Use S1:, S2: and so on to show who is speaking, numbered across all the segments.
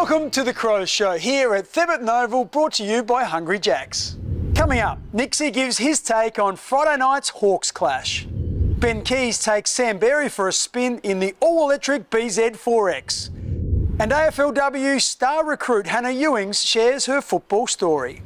S1: Welcome to the Crows Show here at Thebarton Oval, brought to you by Hungry Jacks. Coming up, Nixie gives his take on Friday night's Hawks clash. Ben Keys takes Sam Berry for a spin in the all-electric BZ4X. And AFLW star recruit Hannah Ewings shares her football story.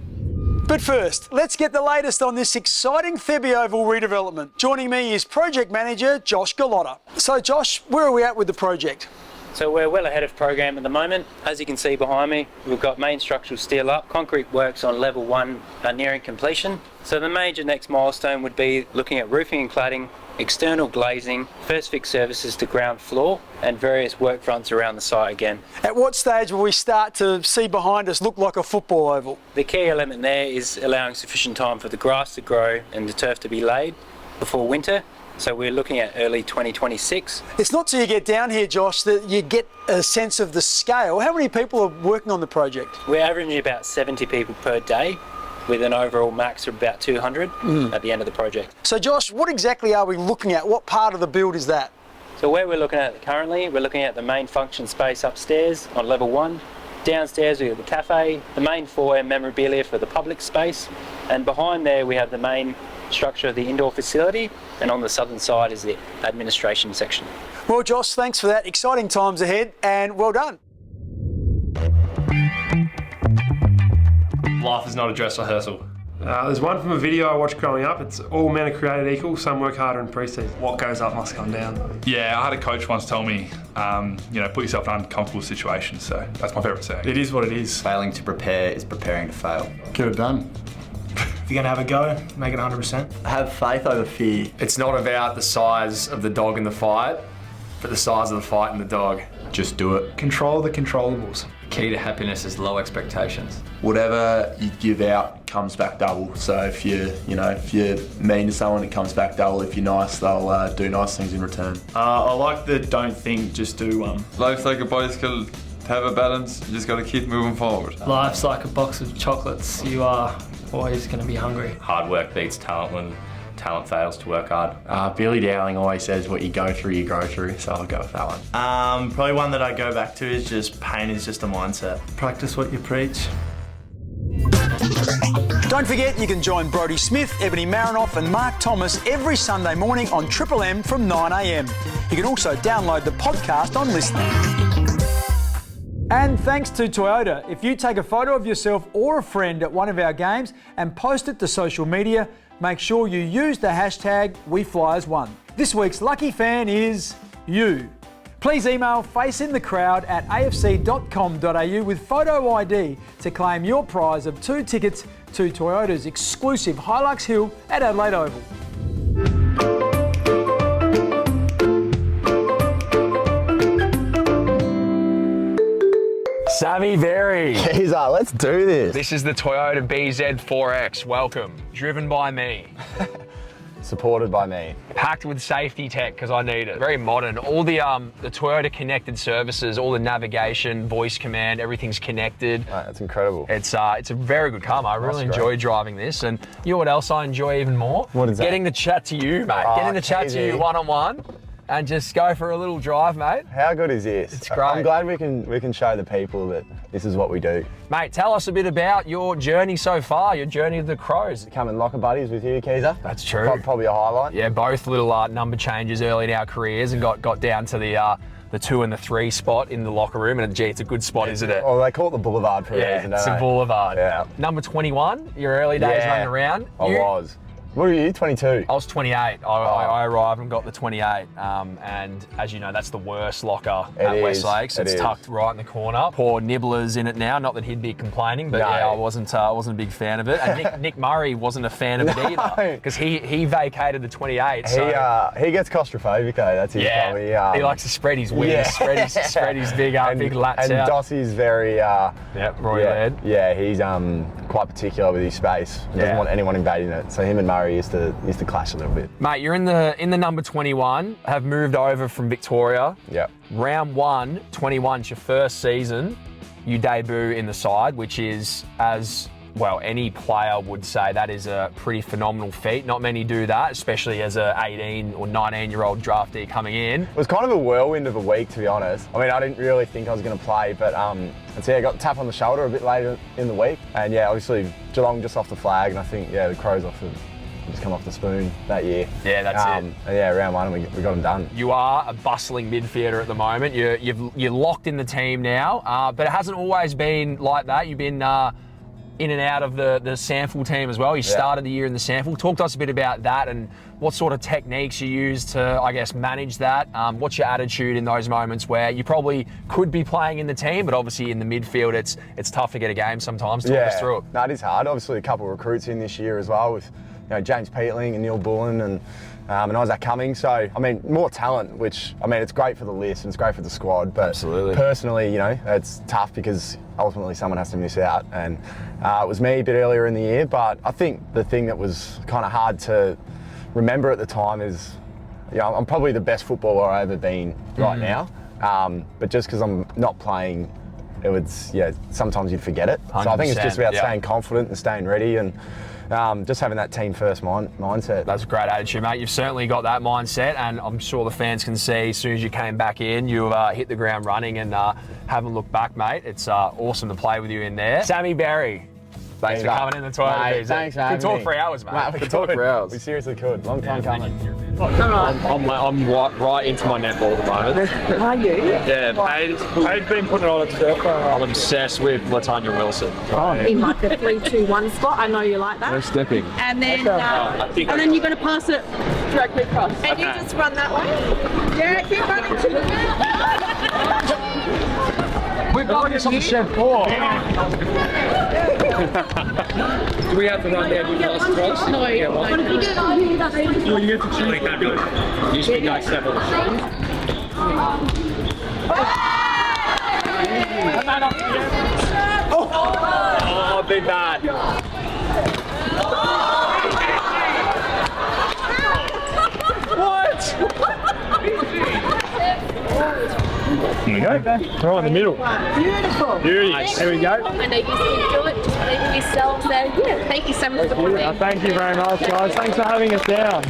S1: But first, let's get the latest on this exciting Thebe Oval redevelopment. Joining me is Project Manager Josh Gallotta. So Josh, where are we at with the project?
S2: So we're well ahead of program at the moment. As you can see behind me, we've got main structural steel up. Concrete works on level 1 are nearing completion. So the major next milestone would be looking at roofing and cladding, external glazing, first fix services to ground floor, and various work fronts around the site again.
S1: At what stage will we start to see behind us look like a football oval?
S2: The key element there is allowing sufficient time for the grass to grow and the turf to be laid before winter. So we're looking at early 2026.
S1: It's not till you get down here, Josh, that you get a sense of the scale. How many people are working on the project?
S2: We're averaging about 70 people per day, with an overall max of about 200 at the end of the project.
S1: So Josh, what exactly are we looking at? What part of the build is that?
S2: So where we're looking at currently, we're looking at the main function space upstairs on level 1. Downstairs we have the cafe, the main foyer memorabilia for the public space, and behind there we have the main structure of the indoor facility, and on the southern side is the administration section.
S1: Well Josh, thanks for that. Exciting times ahead and well done.
S3: Life is not a dress rehearsal. There's one from a video I watched growing up. It's all men are created equal, some work harder in pre-season.
S4: What goes up must come down.
S5: Yeah, I had a coach once tell me, put yourself in uncomfortable situations, so that's my favourite saying.
S3: It is what it is.
S4: Failing to prepare is preparing to fail.
S6: Get it done.
S7: If you're going to have a go, make it 100%.
S4: Have faith over fear.
S8: It's not about the size of the dog in the fight, but the size of the fight in the dog.
S6: Just do it.
S7: Control the controllables.
S4: Key to happiness is low expectations.
S9: Whatever you give out comes back double. So if you're mean to someone, it comes back double. If you're nice, they'll do nice things in return.
S3: I like the don't think, just do one.
S10: Life's like a bicycle. To have a balance, you just got to keep moving forward.
S11: Life's like a box of chocolates. You are always going to be hungry.
S12: Hard work beats talent when talent fails to work hard.
S13: Billy Dowling always says what you go through, you grow through, so I'll go with that one.
S14: Probably one that I go back to is just pain is just a mindset. Practice what you preach.
S1: Don't forget you can join Brodie Smith, Ebony Marinoff and Mark Thomas every Sunday morning on Triple M from 9 a.m. You can also download the podcast on Listening. And thanks to Toyota, if you take a photo of yourself or a friend at one of our games and post it to social media, make sure you use the hashtag WeFlyAsOne. This week's lucky fan is you. Please email faceinthecrowd@afc.com.au with photo ID to claim your prize of 2 tickets to Toyota's exclusive Hilux Hill at Adelaide Oval.
S15: Sammy Berry.
S6: Geezer, let's do this.
S15: This is the Toyota BZ4X. Welcome. Driven by me.
S6: Supported by me.
S15: Packed with safety tech because I need it. Very modern. All the Toyota connected services, all the navigation, voice command, everything's connected.
S6: That's incredible.
S15: It's a very good car. I really enjoy driving this. And you know what else I enjoy even more?
S6: What is that?
S15: Getting to chat to you, mate. Getting to chat to you one-on-one. And just go for a little drive, mate.
S6: How good is this?
S15: It's great.
S6: I'm glad we can show the people that this is what we do.
S15: Mate, tell us a bit about your journey so far, your journey to the Crows.
S6: Becoming locker buddies with you, Keezer.
S15: That's true.
S6: Probably a highlight.
S15: Yeah, both little number changes early in our careers and got down to the 2 and the 3 spot in the locker room. And gee, it's a good spot, isn't it?
S6: Well, they call it the Boulevard for a reason,
S15: it's a boulevard.
S6: Yeah.
S15: Number 21, your early days running around.
S6: I was. What were you, 22?
S15: I was 28. I arrived and got the 28. And as you know, that's the worst locker at West Lakes. It's tucked right in the corner. Poor Nibbler's in it now. Not that he'd be complaining, but yeah, I wasn't a big fan of it. And Nick Murray wasn't a fan of it either, because he vacated the 28. So.
S6: He gets claustrophobic though. That's his problem.
S15: He likes to spread his wings, spread his big lats out.
S6: And Dossie's very
S15: Roy Laird.
S6: Yeah, he's quite particular with his space. He doesn't want anyone invading it. So him and Murray used to clash a little bit.
S15: Mate, you're in the number 21, have moved over from Victoria.
S6: Yep.
S15: Round 1, 21's your first season. You debut in the side, which is, as well, any player would say that is a pretty phenomenal feat. Not many do that, especially as a 18 or 19-year-old draftee coming in.
S6: It was kind of a whirlwind of a week, to be honest. I mean, I didn't really think I was going to play, but I got a tap on the shoulder a bit later in the week. And yeah, obviously Geelong just off the flag, and I think, yeah, the Crows just come off the spoon that year.
S15: Yeah, that's it.
S6: And yeah, round one, and we got them done.
S15: You are a bustling midfielder at the moment. You're locked in the team now, but it hasn't always been like that. You've been in and out of the SANFL team as well. You started the year in the SANFL. Talk to us a bit about that and what sort of techniques you use to, I guess, manage that. What's your attitude in those moments where you probably could be playing in the team, but obviously in the midfield it's tough to get a game sometimes. Talk us through it.
S6: No, it is hard. Obviously a couple of recruits in this year as well with James Peatling and Neil Bullen and Isaac Cummings. So, I mean, more talent, which, I mean, it's great for the list and it's great for the squad. But
S15: absolutely,
S6: personally, it's tough because ultimately someone has to miss out. And it was me a bit earlier in the year. But I think the thing that was kind of hard to remember at the time is, I'm probably the best footballer I've ever been right now. But just because I'm not playing, it was, sometimes you'd forget it. So I think it's just about staying confident and staying ready and just having that team first mindset.
S15: That's a great attitude, mate. You've certainly got that mindset, and I'm sure the fans can see as soon as you came back in, you've hit the ground running and haven't looked back, mate. It's awesome to play with you in there. Sammy Berry, thanks for coming in the toilet.
S6: Mate, thanks, mate.
S15: We could talk for hours, mate.
S6: We could talk for hours. We seriously could. Long time coming.
S15: I'm right into my netball at the moment.
S16: Are you?
S15: Yeah, Paige been putting it on at circle. I'm obsessed with Latanya Wilson.
S16: In like the 3-2-1 spot. I know you like that.
S15: No stepping.
S16: And then you're going to pass it directly across. And you just run that way. Yeah, keep running to the
S15: We've got this on the shed floor. Do we have to run there with us across?
S16: No,
S15: you get to choose. You speak like several. Oh, big bad. Here we go. Right in the middle.
S16: Beautiful.
S15: Nice. There we go.
S16: I know you can do it. Just believe in yourselves. Yeah, thank you so much for coming.
S15: Thank you very much, guys. Thanks for having us down.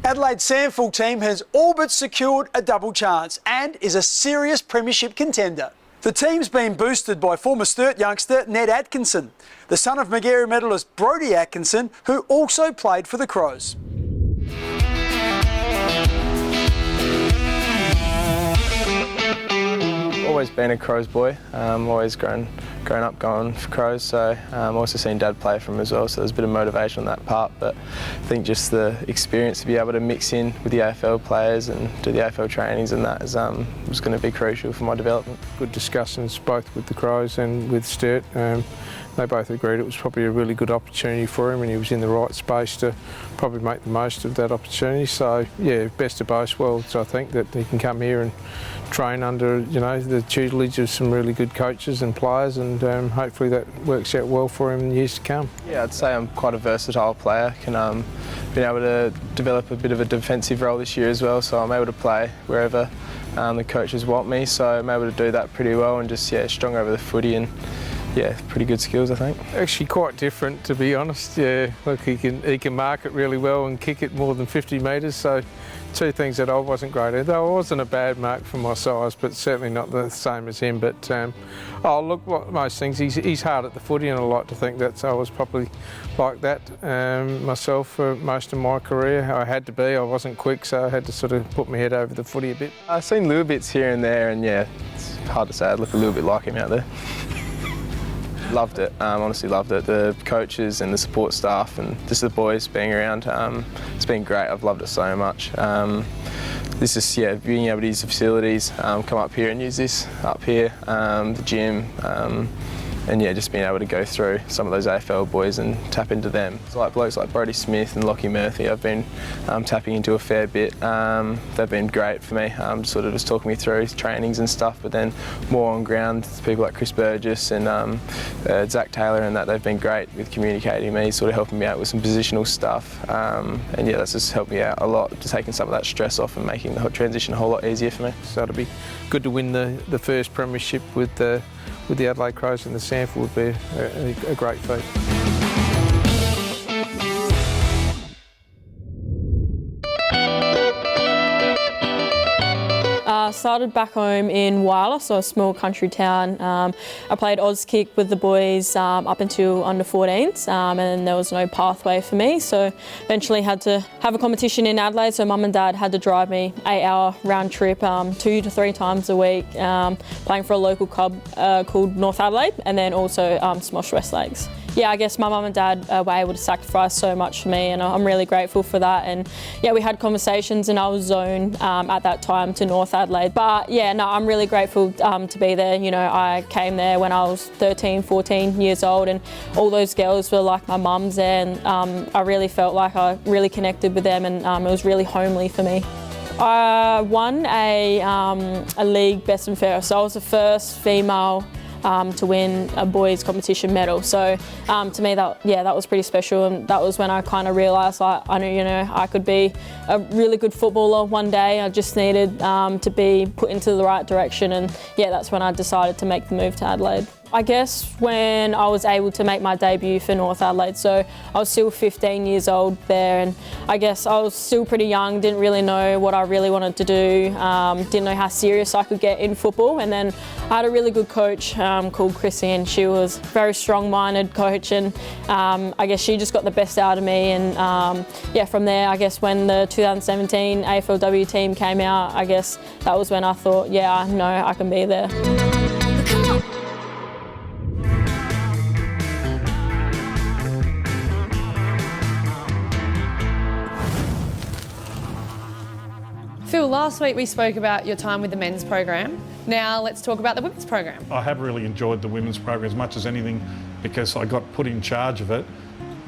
S1: Adelaide SANFL team has all but secured a double chance and is a serious premiership contender. The team's been boosted by former Sturt youngster Ned Atkinson, the son of Magarey medallist Brodie Atkinson, who also played for the Crows.
S17: Always been a Crows boy, always grown up going for Crows, so also seen Dad play for him as well, so there's a bit of motivation on that part, but I think just the experience to be able to mix in with the AFL players and do the AFL trainings and that was going to be crucial for my development.
S18: Good discussions both with the Crows and with Sturt. They both agreed it was probably a really good opportunity for him and he was in the right space to probably make the most of that opportunity. So yeah, best of both worlds. I think that he can come here and train under the tutelage of some really good coaches and players, and hopefully that works out well for him in the years to come.
S17: Yeah, I'd say I'm quite a versatile player. Can been able to develop a bit of a defensive role this year as well, so I'm able to play wherever the coaches want me. So I'm able to do that pretty well and just strong over the footy and. Yeah, pretty good skills, I think.
S18: Actually quite different, to be honest. Yeah, look, he can mark it really well and kick it more than 50 metres, so two things that I wasn't great at. Though I wasn't a bad mark for my size, but certainly not the same as him. But look, most things, he's hard at the footy, and I like to think that I was probably like that myself for most of my career. I had to be, I wasn't quick, so I had to sort of put my head over the footy a bit.
S17: I've seen little bits here and there, and yeah, it's hard to say I look a little bit like him out there. Loved it, honestly loved it. The coaches and the support staff and just the boys being around, it's been great. I've loved it so much. This is, being able to use the facilities, come up here and use this up here, the gym, and just being able to go through some of those AFL boys and tap into them. It's like blokes like Brodie Smith and Lockie Murphy I've been tapping into a fair bit. They've been great for me, sort of just talking me through trainings and stuff, but then more on ground, people like Chris Burgess and Zach Taylor and that, they've been great with communicating me, sort of helping me out with some positional stuff. That's just helped me out a lot, just taking some of that stress off and making the transition a whole lot easier for me.
S18: So it'll be good to win the first premiership with with the Adelaide Crows in the sample would be a great feat.
S19: Started back home in Wyler, so a small country town. I played Oz kick with the boys up until under 14s, and then there was no pathway for me, so eventually had to have a competition in Adelaide, so mum and dad had to drive me 8-hour round trip 2 to 3 times a week, playing for a local club called North Adelaide, and then also Smosh West Lakes. Yeah, I guess my mum and dad were able to sacrifice so much for me, and I'm really grateful for that. And yeah, we had conversations and I was zoned at that time to North Adelaide. But yeah, no, I'm really grateful to be there. You know, I came there when I was 13, 14 years old, and all those girls were like my mums there, and I really felt like I really connected with them, and it was really homely for me. I won a league best and fairest, so I was the first female to win a boys competition medal. So to me, that was pretty special, and that was when I kind of realised I knew, you know, I could be a really good footballer one day. I just needed to be put into the right direction, and yeah, that's when I decided to make the move to Adelaide. I guess when I was able to make my debut for North Adelaide, so I was still 15 years old there, and I guess I was still pretty young, didn't really know what I really wanted to do, didn't know how serious I could get in football, and then I had a really good coach called Chrissy, and she was a very strong-minded coach, and I guess she just got the best out of me, and yeah, from there, I guess when the 2017 AFLW team came out, I guess that was when I thought, yeah, I know I can be there.
S20: Phil, last week we spoke about your time with the men's program. Now let's talk about the women's program.
S21: I have really enjoyed the women's program as much as anything because I got put in charge of it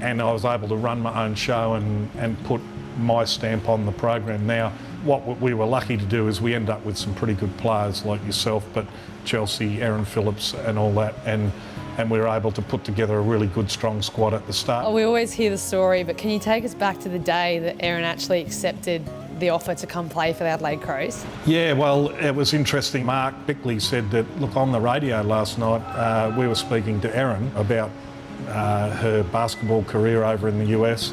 S21: and I was able to run my own show and put my stamp on the program. Now, what we were lucky to do is we end up with some pretty good players like yourself, but Chelsea, Erin Phillips and all that, and we were able to put together a really good, strong squad at the start.
S20: Oh, we always hear the story, but can you take us back to the day that Erin actually accepted the offer to come play for the Adelaide Crows?
S21: Yeah, well, it was interesting. Mark Bickley said that, look, on the radio last night, we were speaking to Erin about her basketball career over in the US,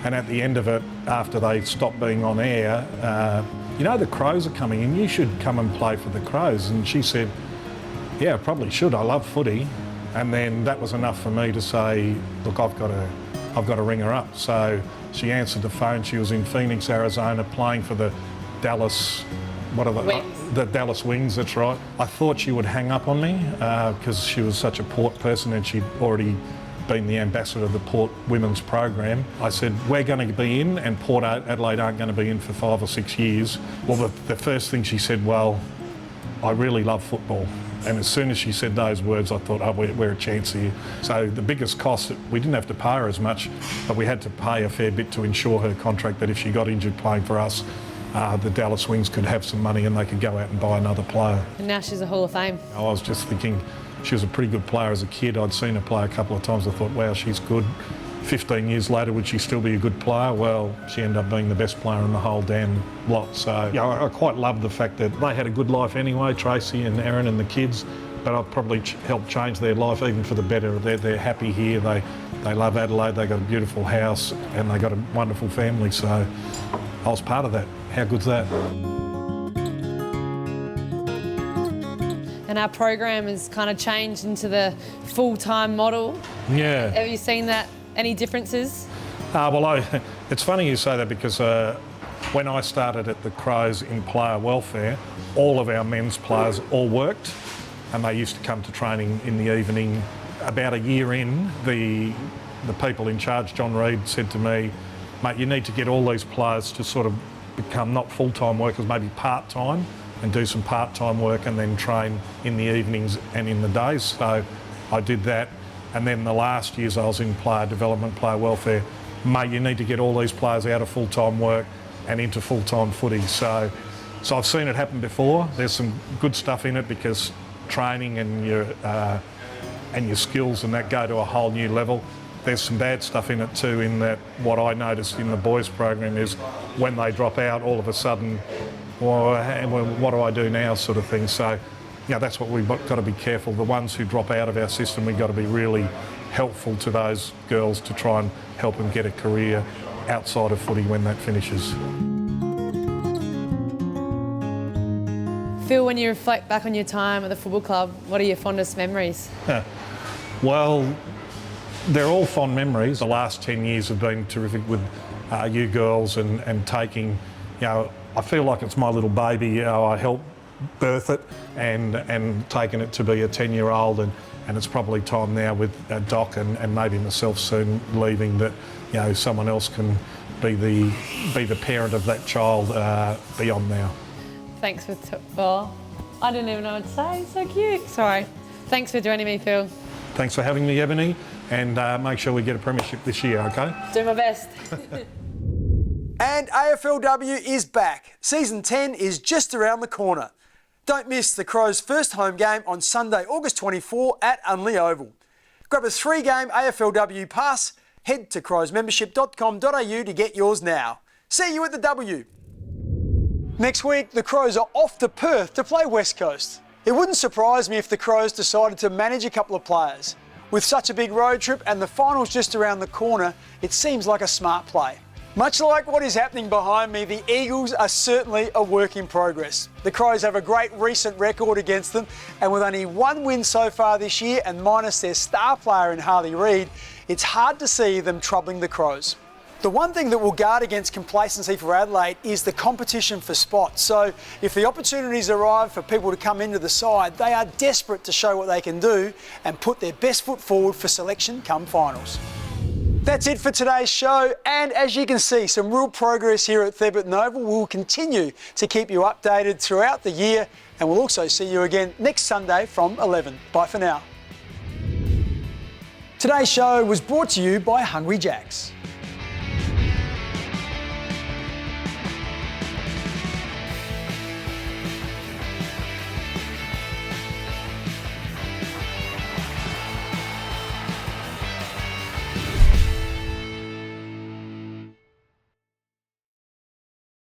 S21: and at the end of it, after they stopped being on air, you know, the Crows are coming in, you should come and play for the Crows. And she said, yeah, I probably should, I love footy. And then that was enough for me to say, look, I've got to ring her up. So she answered the phone. She was in Phoenix, Arizona, playing for the Dallas, the Dallas Wings, that's right. I thought she would hang up on me because she was such a Port person and she'd already been the ambassador of the Port women's program. I said, we're going to be in and Port Adelaide aren't going to be in for 5 or 6 years. Well, the first thing she said, well, I really love football. And as soon as she said those words, I thought, oh, we're a chance here. So the biggest cost, we didn't have to pay her as much, but we had to pay a fair bit to insure her contract that if she got injured playing for us, the Dallas Wings could have some money and they could go out and buy another player.
S20: And now she's a Hall of Fame.
S21: I was just thinking, she was a pretty good player as a kid. I'd seen her play a couple of times. I thought, wow, she's good. 15 years later, would she still be a good player? Well, she ended up being the best player in the whole damn lot. So yeah, I quite love the fact that they had a good life anyway, Tracy and Erin and the kids, but I've probably helped change their life even for the better. They're happy here. They love Adelaide. They got a beautiful house and they got a wonderful family. So I was part of that. How good's that?
S20: And our program has kind of changed into the full-time model.
S21: Yeah.
S20: Have you seen that? Any differences?
S21: Well, it's funny you say that because when I started at the Crows in player welfare, all of our men's players all worked and they used to come to training in the evening. About a year in, the people in charge, John Reid, said to me, mate, you need to get all these players to sort of become not full-time workers, maybe part-time, and do some part-time work and then train in the evenings and in the days. So I did that. And then the last years I was in player development, player welfare, mate, you need to get all these players out of full-time work and into full-time footy. So I've seen it happen before. There's some good stuff in it because training and your skills and that go to a whole new level. There's some bad stuff in it too, in that what I noticed in the boys program is when they drop out, all of a sudden, well, what do I do now sort of thing. So that's what we've got to be careful. The ones who drop out of our system, we've got to be really helpful to those girls to try and help them get a career outside of footy when that finishes.
S20: Phil, when you reflect back on your time at the football club, what are your fondest memories?
S21: Well, they're all fond memories. The last 10 years have been terrific with you girls and taking, I feel like it's my little baby. I helped birth it and taken it to be a 10-year-old and it's probably time now with Doc and maybe myself soon leaving that, someone else can be the parent of that child beyond now.
S20: Thanks for, I didn't even know what to say, so cute. Sorry. Thanks for joining me, Phil.
S21: Thanks for having me, Ebony, and make sure we get a premiership this year, okay?
S20: Do my best.
S1: And AFLW is back. Season 10 is just around the corner. Don't miss the Crows' first home game on Sunday, August 24 at Unley Oval. Grab a 3-game AFLW pass, head to crowsmembership.com.au to get yours now. See you at the W. Next week, the Crows are off to Perth to play West Coast. It wouldn't surprise me if the Crows decided to manage a couple of players. With such a big road trip and the finals just around the corner, it seems like a smart play. Much like what is happening behind me, the Eagles are certainly a work in progress. The Crows have a great recent record against them, and with only one win so far this year and minus their star player in Harley Reid, it's hard to see them troubling the Crows. The one thing that will guard against complacency for Adelaide is the competition for spots. So if the opportunities arrive for people to come into the side, they are desperate to show what they can do and put their best foot forward for selection come finals. That's it for today's show, and as you can see, some real progress here at Thebarton Oval. We'll continue to keep you updated throughout the year, and we'll also see you again next Sunday from 11. Bye for now. Today's show was brought to you by Hungry Jacks.